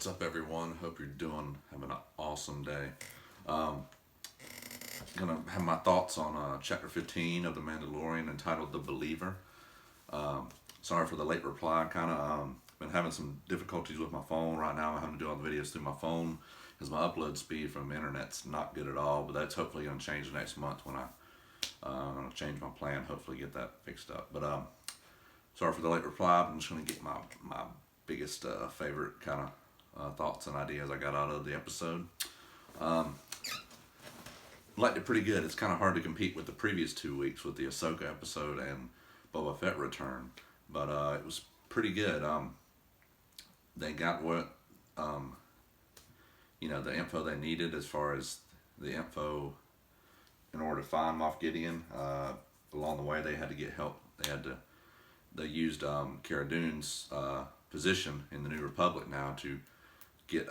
What's up, everyone? Hope you're having an awesome day. Gonna have my thoughts on chapter 15 of the Mandalorian entitled "The Believer." Sorry for the late reply. Kind of been having some difficulties with my phone right now. I'm having to do all the videos through my phone because my upload speed from the internet's not good at all. But that's hopefully gonna change next month when I'm gonna change my plan. Hopefully get that fixed up. But sorry for the late reply. I'm just gonna get my biggest favorite kind of thoughts and ideas I got out of the episode. Liked it pretty good. It's kind of hard to compete with the previous 2 weeks with the Ahsoka episode and Boba Fett return, but it was pretty good. They got what the info they needed as far as the info in order to find Moff Gideon. Along the way, they had to get help. They used Cara Dune's position in the New Republic now to get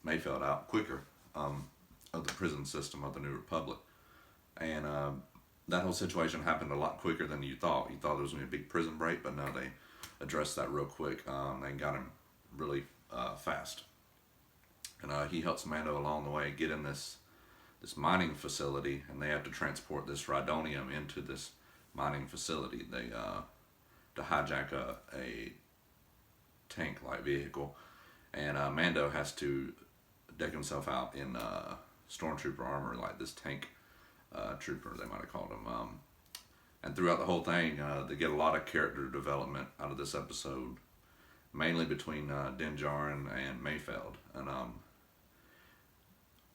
Mayfeld out quicker of the prison system of the New Republic. And that whole situation happened a lot quicker than you thought. You thought there was going to be a big prison break, but no, they addressed that real quick. They got him really fast. And he helps Mando along the way get in this mining facility, and they have to transport this rhydonium into this mining facility. They to hijack a tank-like vehicle, and Mando has to deck himself out in stormtrooper armor, like this tank trooper, they might have called him. And throughout the whole thing, they get a lot of character development out of this episode, mainly between Din Djarin and Mayfeld, and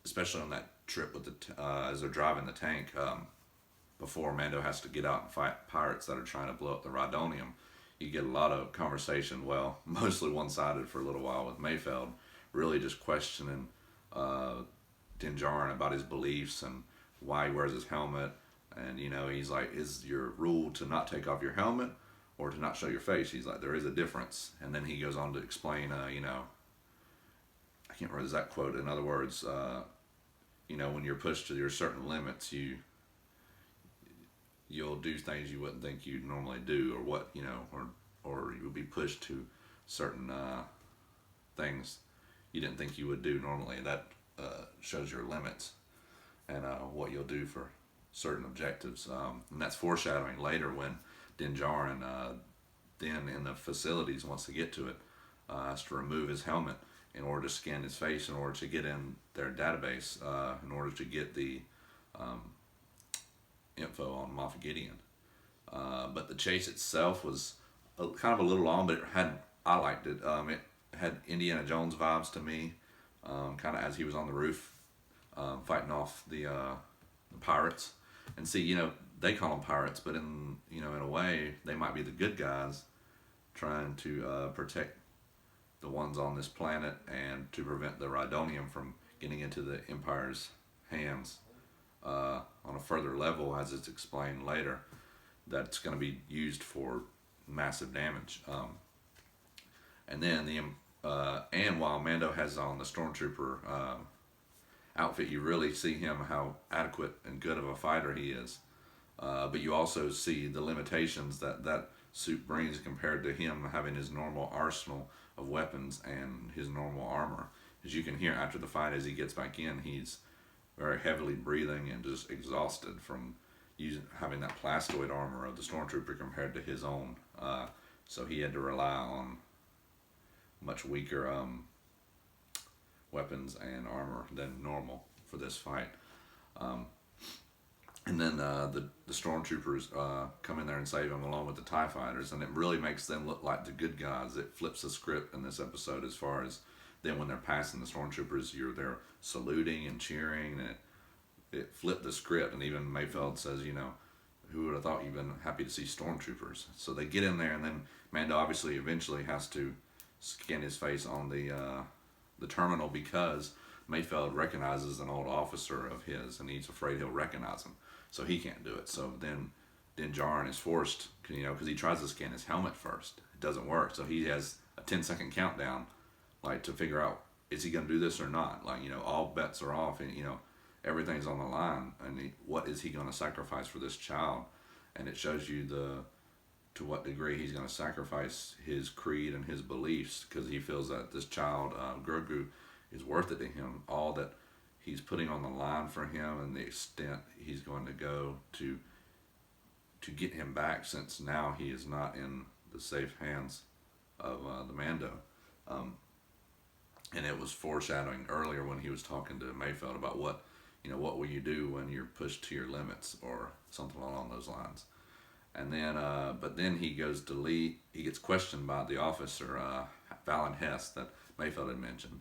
especially on that trip with as they're driving the tank. Before Mando has to get out and fight pirates that are trying to blow up the rhydonium, you get a lot of conversation, well, mostly one-sided for a little while with Mayfeld, really just questioning Din Djarin about his beliefs and why he wears his helmet. And, he's like, is your rule to not take off your helmet or to not show your face? He's like, there is a difference. And then he goes on to explain, I can't remember the exact quote. In other words, when you're pushed to your certain limits, you'll do things you wouldn't think you'd normally do, or or you'll be pushed to certain things you didn't think you would do normally. That shows your limits and what you'll do for certain objectives. And that's foreshadowing later when Din Djarin, then in the facilities, wants to get to it, has to remove his helmet in order to scan his face, in order to get in their database, in order to get the info on Moff Gideon. But the chase itself was kind of a little long, but I liked it. It had Indiana Jones vibes to me, kind of as he was on the roof fighting off the pirates. And see, they call them pirates, but in a way, they might be the good guys trying to protect the ones on this planet and to prevent the rhydonium from getting into the Empire's hands on a further level, as it's explained later, that's going to be used for massive damage. And then and while Mando has on the stormtrooper outfit, you really see him how adequate and good of a fighter he is. But you also see the limitations that suit brings compared to him having his normal arsenal of weapons and his normal armor. As you can hear after the fight, as he gets back in, he's very heavily breathing and just exhausted from having that plastoid armor of the stormtrooper compared to his own. So he had to rely on much weaker weapons and armor than normal for this fight. And then the stormtroopers come in there and save him along with the TIE fighters, and it really makes them look like the good guys. It flips the script in this episode as far as then when they're passing the stormtroopers, they're saluting and cheering, and it flipped the script. And even Mayfeld says, who would have thought you've been happy to see stormtroopers? So they get in there, and then Mando obviously eventually has to scan his face on the terminal because Mayfeld recognizes an old officer of his, and he's afraid he'll recognize him, so he can't do it. So then Din Djarin is forced, because he tries to scan his helmet first. It doesn't work, so he has a 10-second countdown, like, to figure out, is he going to do this or not? Like, all bets are off, and everything's on the line, and what is he going to sacrifice for this child? And it shows you to what degree he's going to sacrifice his creed and his beliefs because he feels that this child, Grogu, is worth it to him. All that he's putting on the line for him and the extent he's going to go to get him back, since now he is not in the safe hands of the Mando. And it was foreshadowing earlier when he was talking to Mayfeld about what will you do when you're pushed to your limits or something along those lines. And then, but then he goes to leave. He gets questioned by the officer, Valen Hess, that Mayfeld had mentioned,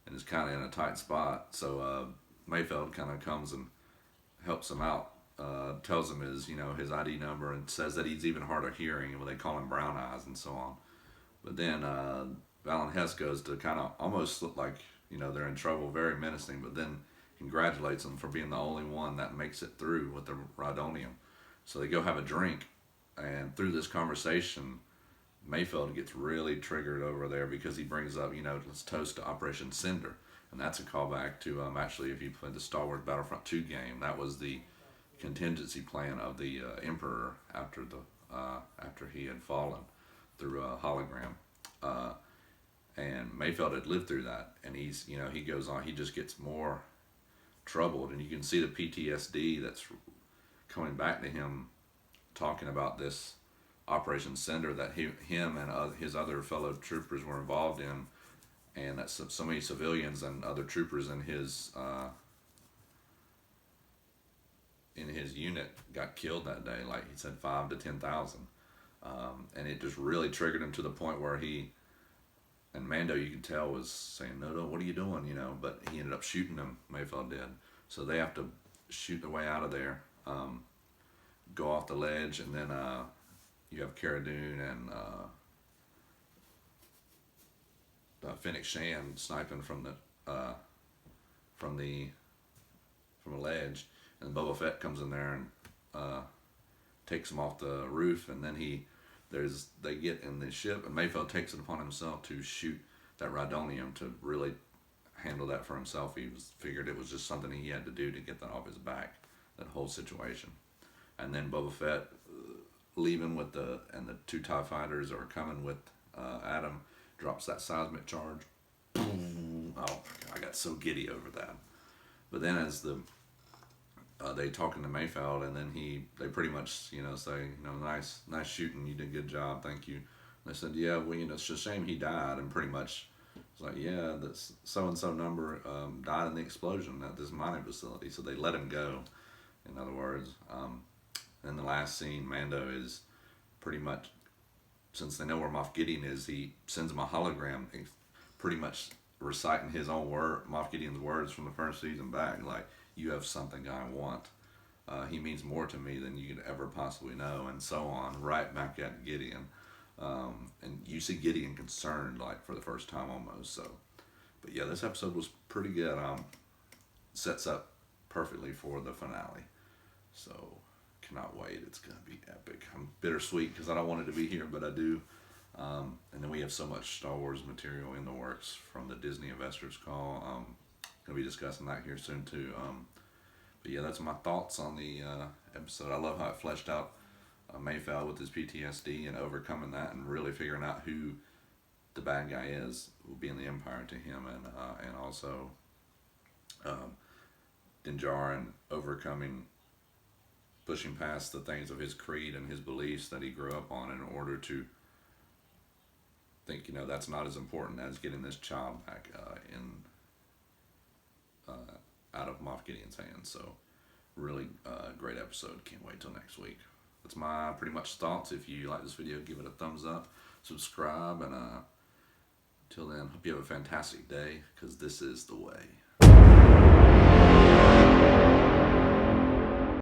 and is kind of in a tight spot. So Mayfeld kind of comes and helps him out, tells him his ID number, and says that he's even hard of hearing, and they call him Brown Eyes and so on. But then Valen Hess goes to kind of almost look like they're in trouble, very menacing, but then congratulates him for being the only one that makes it through with the Rhydonium. So they go have a drink, and through this conversation, Mayfeld gets really triggered over there because he brings up, let's toast to Operation Cinder. And that's a callback to, actually, if you played the Star Wars Battlefront 2 game, that was the contingency plan of the Emperor after he had fallen through a hologram. And Mayfeld had lived through that, and he goes on, he just gets more troubled, and you can see the PTSD that's coming back to him, talking about this Operation Cinder that him and his other fellow troopers were involved in, and that so many civilians and other troopers in his unit got killed that day. Like he said, 5,000 to 10,000, and it just really triggered him to the point where and Mando, you could tell, was saying, no, what are you doing, but he ended up shooting him, Mayfeld did. So they have to shoot their way out of there, go off the ledge, and then you have Cara Dune and Fennec Shand sniping from a ledge, and Boba Fett comes in there and takes him off the roof, and then they get in the ship, and Mayfeld takes it upon himself to shoot that Rhydonium to really handle that for himself. He figured it was just something he had to do to get that off his back, that whole situation. And then Boba Fett leaving with the two TIE fighters are coming with Adam, drops that seismic charge. Boom! Oh, I got so giddy over that. But then as they talking to Mayfeld, and then they pretty much say, nice shooting, you did a good job, thank you. And they said, yeah, well, it's just a shame he died, and pretty much it's like, yeah, that's so and so number died in the explosion at this mining facility, so they let him go. In other words, in the last scene, Mando is pretty much, since they know where Moff Gideon is, he sends him a hologram, pretty much reciting his own Moff Gideon's words from the first season back, like, you have something I want. He means more to me than you could ever possibly know, and so on, right back at Gideon. And you see Gideon concerned, like, for the first time almost, so. But yeah, this episode was pretty good. Sets up perfectly for the finale. So, cannot wait. It's going to be epic. I'm bittersweet because I don't want it to be here, but I do. And then we have so much Star Wars material in the works from the Disney Investors Call. Going to be discussing that here soon too. But yeah, that's my thoughts on the episode. I love how it fleshed out Mayfeld with his PTSD and overcoming that, and really figuring out who the bad guy is, will be in the Empire to him, and also Din Djarin overcoming, pushing past the things of his creed and his beliefs that he grew up on in order to think, that's not as important as getting this child back out of Moff Gideon's hands. So really great episode. Can't wait till next week. That's my pretty much thoughts. If you like this video, give it a thumbs up, subscribe, and till then, hope you have a fantastic day, because this is the way.